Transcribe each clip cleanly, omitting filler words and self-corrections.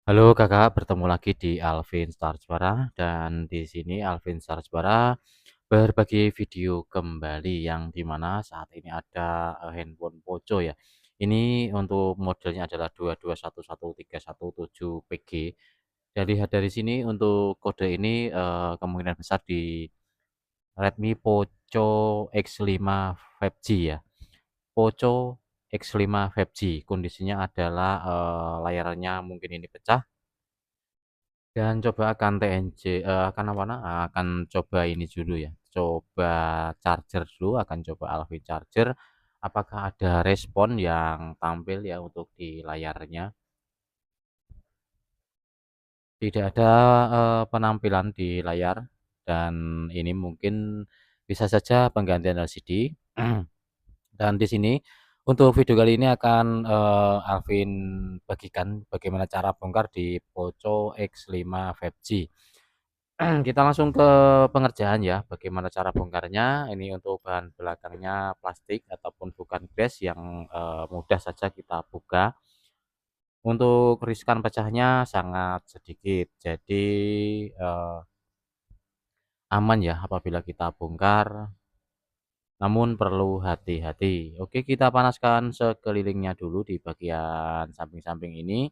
Halo Kakak, bertemu lagi di Alvin Starsbara dan di sini Alvin Starsbara berbagi video kembali yang dimana saat ini ada handphone Poco ya. Ini untuk modelnya adalah 22113171 PG. Lihat dari sini untuk kode ini kemungkinan besar di Redmi Poco X5 5G ya. Poco X5 5G kondisinya adalah layarnya mungkin ini pecah. Dan coba akan TNC, akan apa akan coba ini dulu ya, coba charger dulu, akan coba Alfi charger, apakah ada respon yang tampil ya untuk di layarnya. Tidak ada, penampilan di layar dan ini mungkin bisa saja penggantian LCD. Dan di sini untuk video kali ini akan, Alvin bagikan bagaimana cara bongkar di Poco X5 5G. Kita langsung ke pengerjaan ya, bagaimana cara bongkarnya. Ini untuk bahan belakangnya plastik ataupun bukan glass yang, mudah saja kita buka. Untuk riskan pecahnya sangat sedikit, jadi, eee, aman ya apabila kita bongkar, namun perlu hati-hati. Oke, kita panaskan sekelilingnya dulu di bagian samping-samping ini.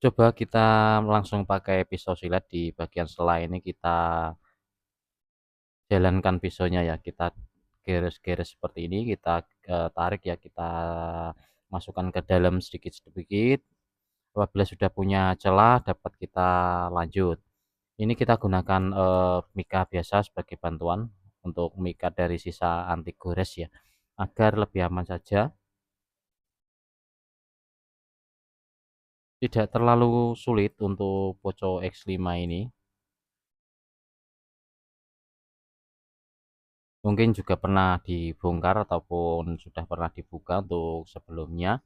Coba kita langsung pakai pisau silet di bagian sela ini, kita jalankan pisaunya ya, kita geres-geres seperti ini, kita, tarik ya, kita masukkan ke dalam sedikit-sedikit. Apabila sudah punya celah dapat kita lanjut. Ini kita gunakan, mika biasa sebagai bantuan untuk mika dari sisa anti gores ya, agar lebih aman saja, tidak terlalu sulit untuk Poco X5 ini. Mungkin juga pernah dibongkar ataupun sudah pernah dibuka untuk sebelumnya.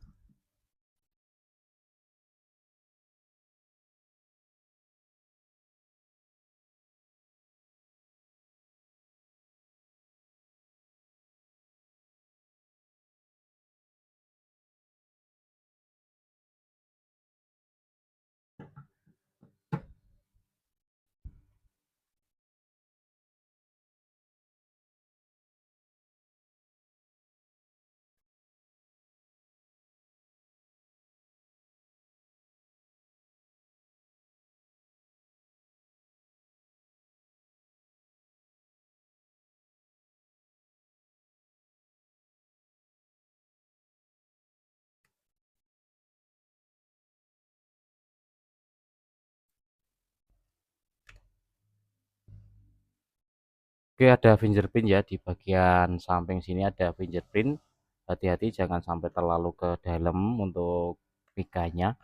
Oke, ada fingerprint ya di bagian samping sini ada fingerprint. Hati-hati jangan sampai terlalu ke dalam untuk mikanya.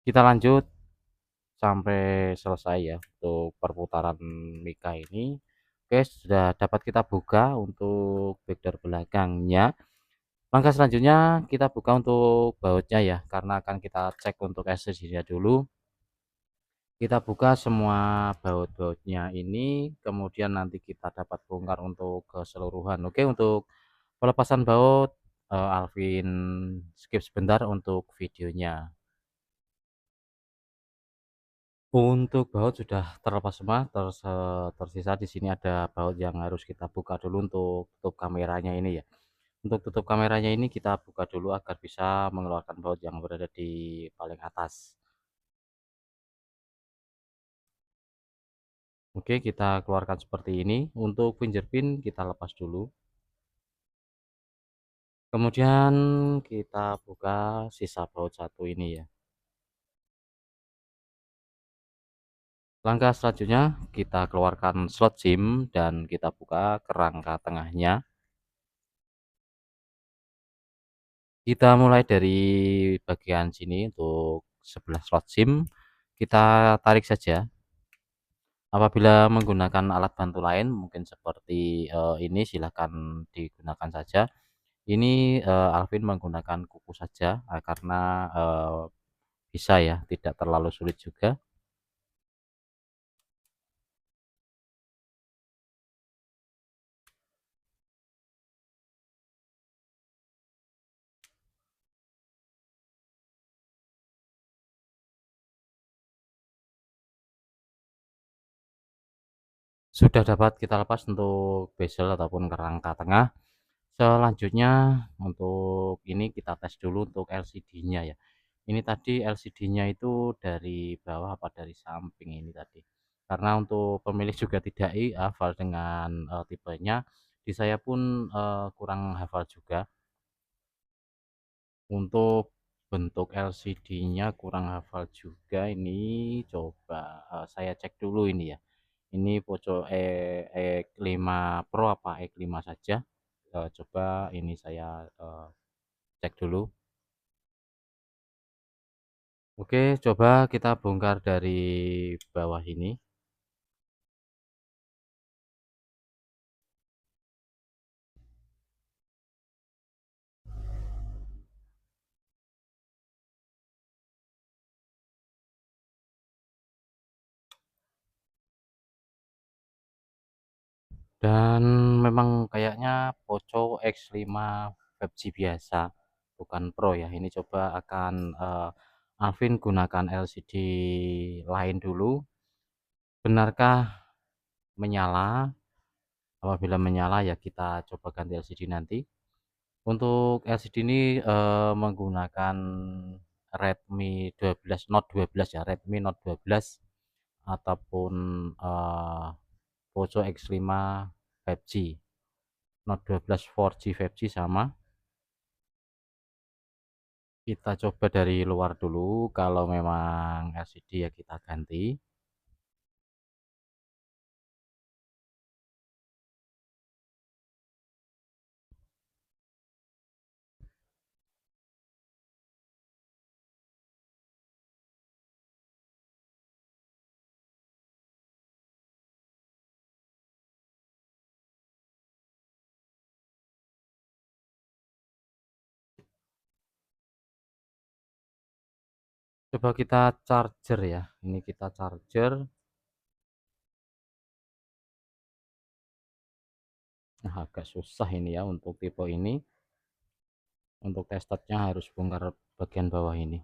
Kita lanjut sampai selesai ya untuk perputaran mika ini. Oke, sudah dapat kita buka untuk backdoor belakangnya. Langkah selanjutnya kita buka untuk bautnya ya, karena akan kita cek untuk SSD-nya dulu. Kita buka semua baut-bautnya ini, kemudian nanti kita dapat bongkar untuk keseluruhan. Oke, untuk pelepasan baut, Alvin skip sebentar untuk videonya. Untuk baut sudah terlepas semua, tersisa di sini ada baut yang harus kita buka dulu untuk tutup kameranya ini ya. Untuk tutup kameranya ini kita buka dulu agar bisa mengeluarkan baut yang berada di paling atas. Oke, kita keluarkan seperti ini. Untuk fingerprint kita lepas dulu. Kemudian kita buka sisa baut satu ini ya. Langkah selanjutnya kita keluarkan slot SIM dan kita buka kerangka tengahnya. Kita mulai dari bagian sini untuk sebelah slot SIM, kita tarik saja. Apabila menggunakan alat bantu lain mungkin seperti, ini silahkan digunakan saja. Ini, Alvin menggunakan kuku saja, karena, bisa ya, tidak terlalu sulit juga. Sudah dapat kita lepas untuk bezel ataupun kerangka tengah. Selanjutnya untuk ini kita tes dulu untuk LCD-nya ya. Ini tadi LCD-nya itu dari bawah apa dari samping ini tadi. Karena untuk pemilik juga tidak hafal dengan, tipenya, di saya pun, kurang hafal juga. Untuk bentuk LCD-nya kurang hafal juga ini, coba, saya cek dulu ini ya. Ini Poco X5 Pro apa X5 saja, coba ini saya, cek dulu. Oke, coba kita bongkar dari bawah ini. Dan memang kayaknya Poco X5 5G biasa, bukan Pro ya. Ini coba akan, Alvin gunakan LCD lain dulu. Benarkah menyala? Apabila menyala ya kita coba ganti LCD nanti. Untuk LCD ini, menggunakan Redmi 12 Note 12 ya, Redmi Note 12 ataupun, Poco X5 5G. Note 12 4G 5G sama. Kita coba dari luar dulu, kalau memang LCD ya kita ganti. Coba kita charger ya. Ini kita charger. Nah, agak susah ini ya untuk tipe ini. Untuk testernya harus bongkar bagian bawah ini.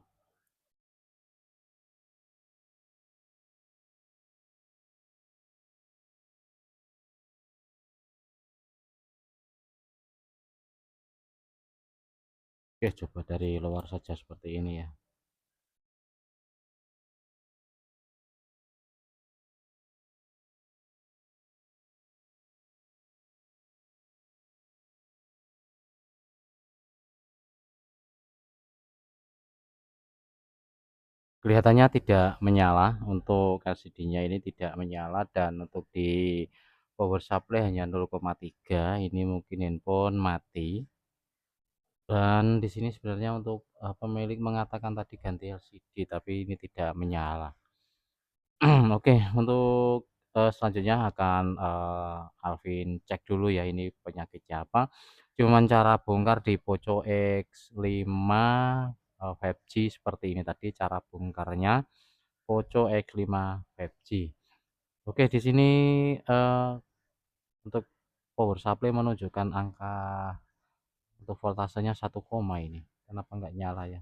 Oke, coba dari luar saja seperti ini ya. Kelihatannya tidak menyala, untuk LCD-nya ini tidak menyala, dan untuk di power supply hanya 0,3. Ini mungkin handphone mati. Dan di sini sebenarnya untuk, pemilik mengatakan tadi ganti LCD tapi ini tidak menyala. Oke, untuk, selanjutnya akan, Alvin cek dulu ya ini penyakitnya apa. Cuman cara bongkar di Poco X5, 5G seperti ini tadi cara bongkarnya, Poco X5 5G. Oke, di sini, eee, untuk power supply menunjukkan angka untuk voltasenya 1, ini. Kenapa nggak nyala ya?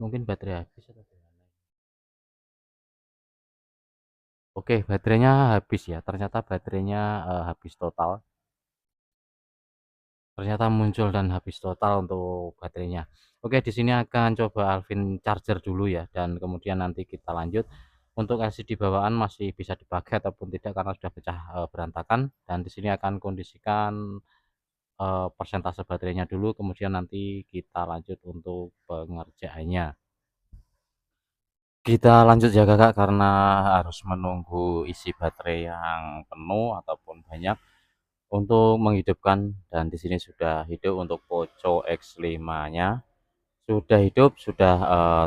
Mungkin baterai habis atau gimana? Oke, baterainya habis ya. Ternyata baterainya, habis total. Ternyata muncul dan habis total untuk baterainya. Oke, di sini akan coba Alvin charger dulu ya, dan kemudian nanti kita lanjut. Untuk LCD bawaan masih bisa dipakai ataupun tidak karena sudah pecah, berantakan, dan di sini akan kondisikan, persentase baterainya dulu, kemudian nanti kita lanjut untuk pengerjaannya. Kita lanjut ya Kakak, karena harus menunggu isi baterai yang penuh ataupun banyak untuk menghidupkan, dan di sini sudah hidup untuk Poco X5-nya. Sudah hidup, sudah,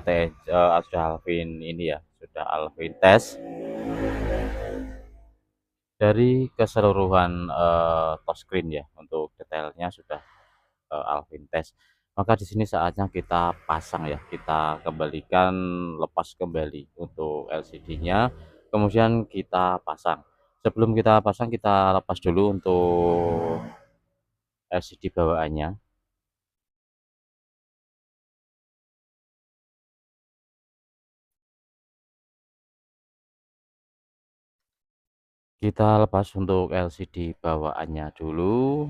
sudah Alvin ini ya, sudah Alvin tes. dari keseluruhan, touchscreen ya, untuk detailnya sudah, Alvin tes. Maka di sini saatnya kita pasang ya, kita kembalikan, lepas kembali untuk LCD-nya, kemudian kita pasang. Sebelum kita pasang, kita lepas dulu untuk LCD bawaannya. Kita lepas untuk LCD bawaannya dulu.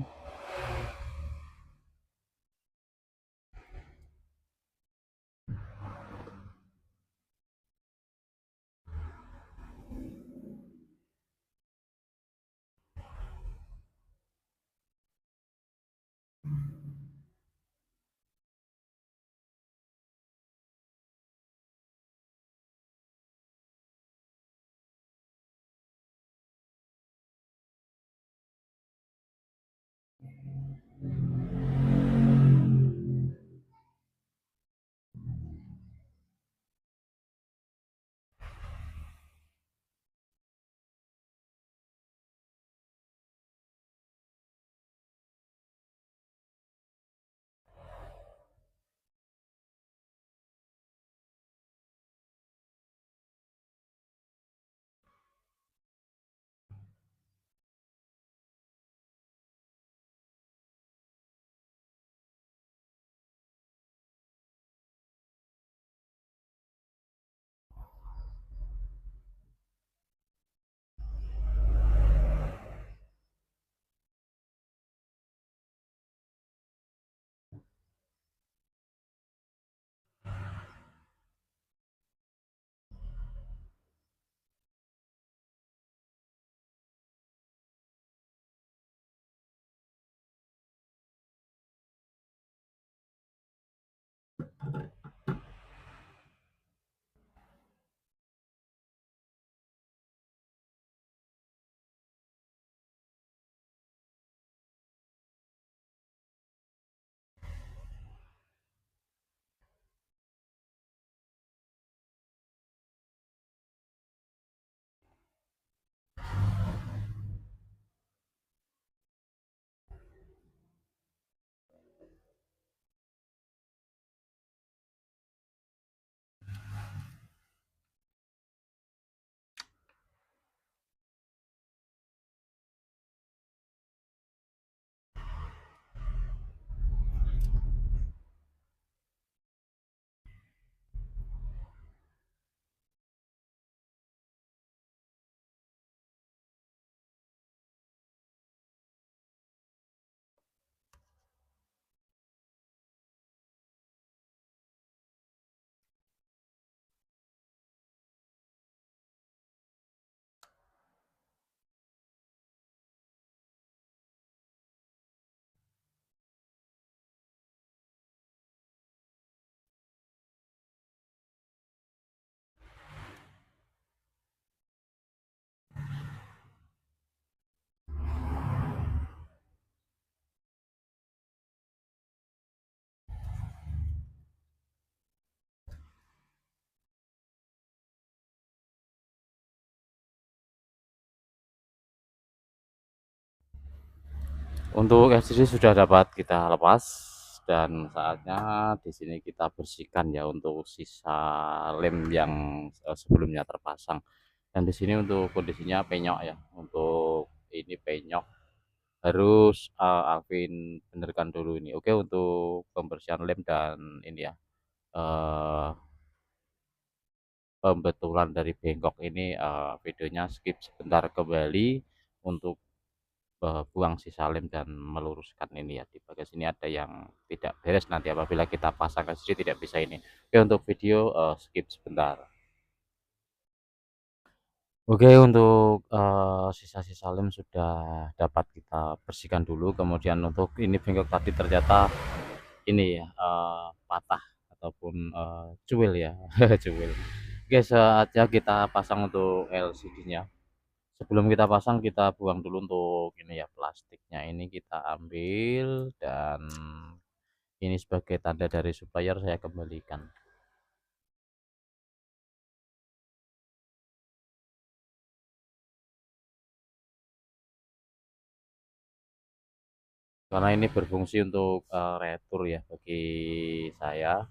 Untuk LCD sudah dapat kita lepas dan saatnya di sini kita bersihkan ya untuk sisa lem yang sebelumnya terpasang. Dan di sini untuk kondisinya penyok ya. Untuk ini penyok harus Alvin benerkan dulu ini. Oke, untuk pembersihan lem dan ini ya, eh, pembetulan dari bengkok ini, videonya skip sebentar kembali untuk buang sisa lem dan meluruskan ini ya, di bagian sini ada yang tidak beres nanti apabila kita pasang ke sini tidak bisa ini. Oke, untuk video skip sebentar. Oke, untuk sisa-sisa lem sudah dapat kita bersihkan dulu, kemudian untuk ini bengkok tadi ternyata ini ya, patah ataupun cuil ya. Cuil. Oke, saatnya kita pasang untuk LCD-nya. Sebelum kita pasang, kita buang dulu untuk ini ya, plastiknya ini kita ambil dan ini sebagai tanda dari supplier saya kembalikan. karena ini berfungsi untuk, retur ya bagi saya.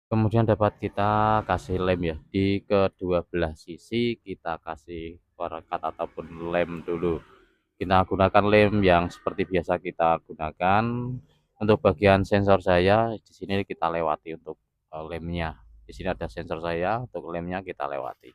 Kemudian dapat kita kasih lem ya, di kedua belah sisi kita kasih perekat ataupun lem dulu. Kita gunakan lem yang seperti biasa kita gunakan. Untuk bagian sensor saya di sini kita lewati untuk, lemnya. Di sini ada sensor saya, untuk lemnya kita lewati.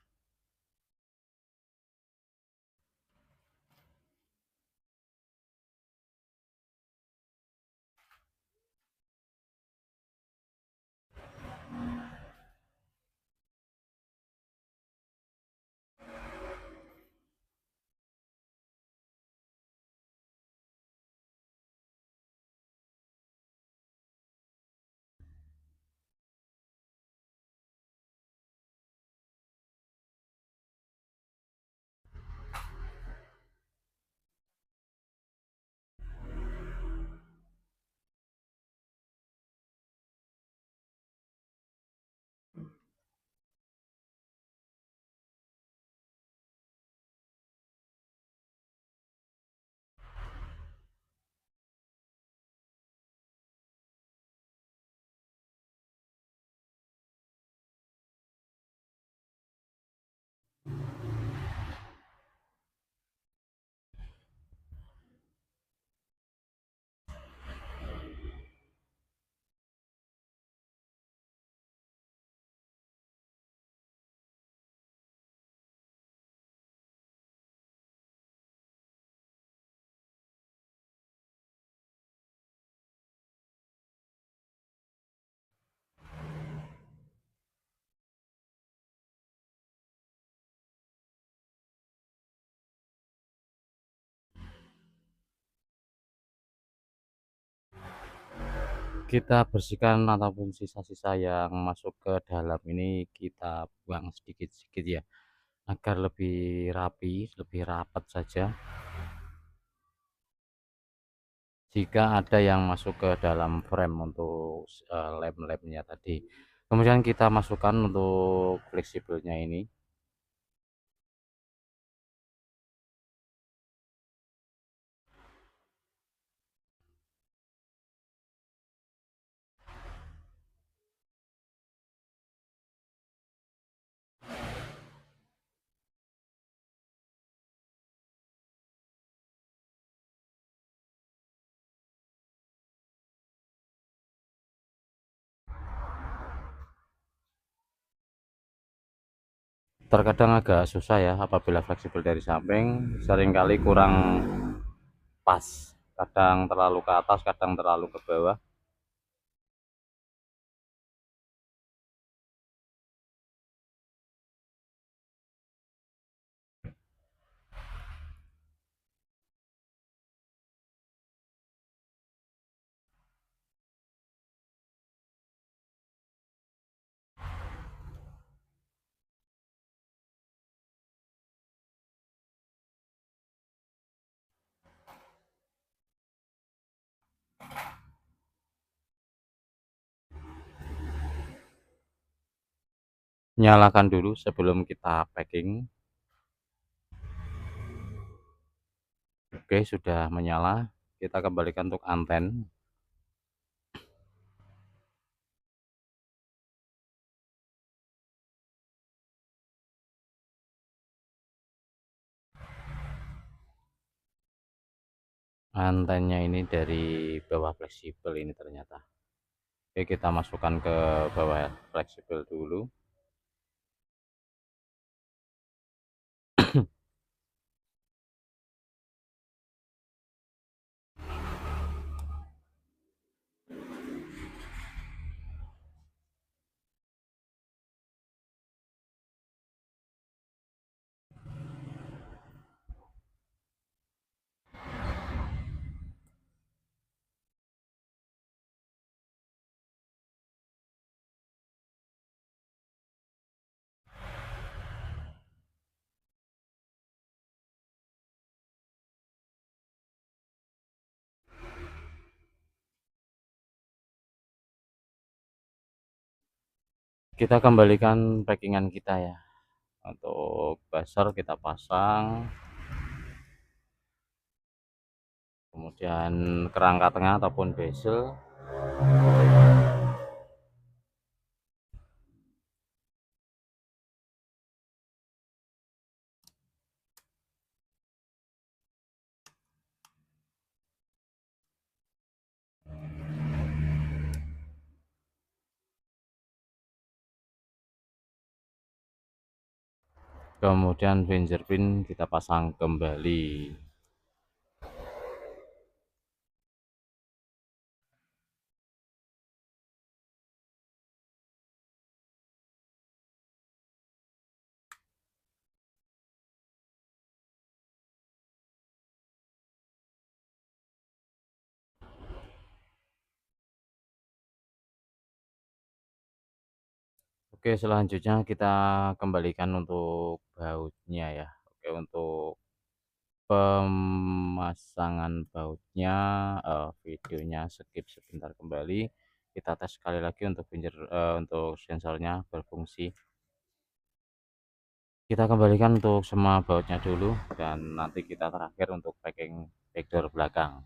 Kita bersihkan ataupun sisa-sisa yang masuk ke dalam ini kita buang sedikit-sedikit ya, agar lebih rapi, lebih rapat saja. Jika ada yang masuk ke dalam frame untuk, lem-lemnya tadi. Kemudian kita masukkan untuk fleksibelnya ini. Terkadang agak susah ya apabila fleksibel dari samping, seringkali kurang pas, kadang terlalu ke atas, kadang terlalu ke bawah. Nyalakan dulu sebelum kita packing. Oke, sudah menyala. Kita kembalikan untuk anten. Antennya ini dari bawah fleksibel ini ternyata. Oke, kita masukkan ke bawah fleksibel dulu. Kita kembalikan packingan kita ya. Untuk buzzer kita pasang, kemudian kerangka tengah ataupun bezel. Kemudian fingerprint kita pasang kembali. Oke, selanjutnya kita kembalikan untuk bautnya ya. Oke, untuk pemasangan bautnya, videonya skip sebentar kembali. Kita tes sekali lagi untuk untuk sensornya berfungsi. Kita kembalikan untuk semua bautnya dulu dan nanti kita terakhir untuk packing backdoor belakang.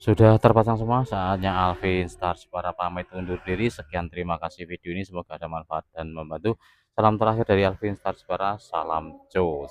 Sudah terpasang semua, saatnya Alvin Stars para pamit undur diri. Sekian, terima kasih video ini, semoga ada manfaat dan membantu. Salam terakhir dari Alvin Stars para, salam jos.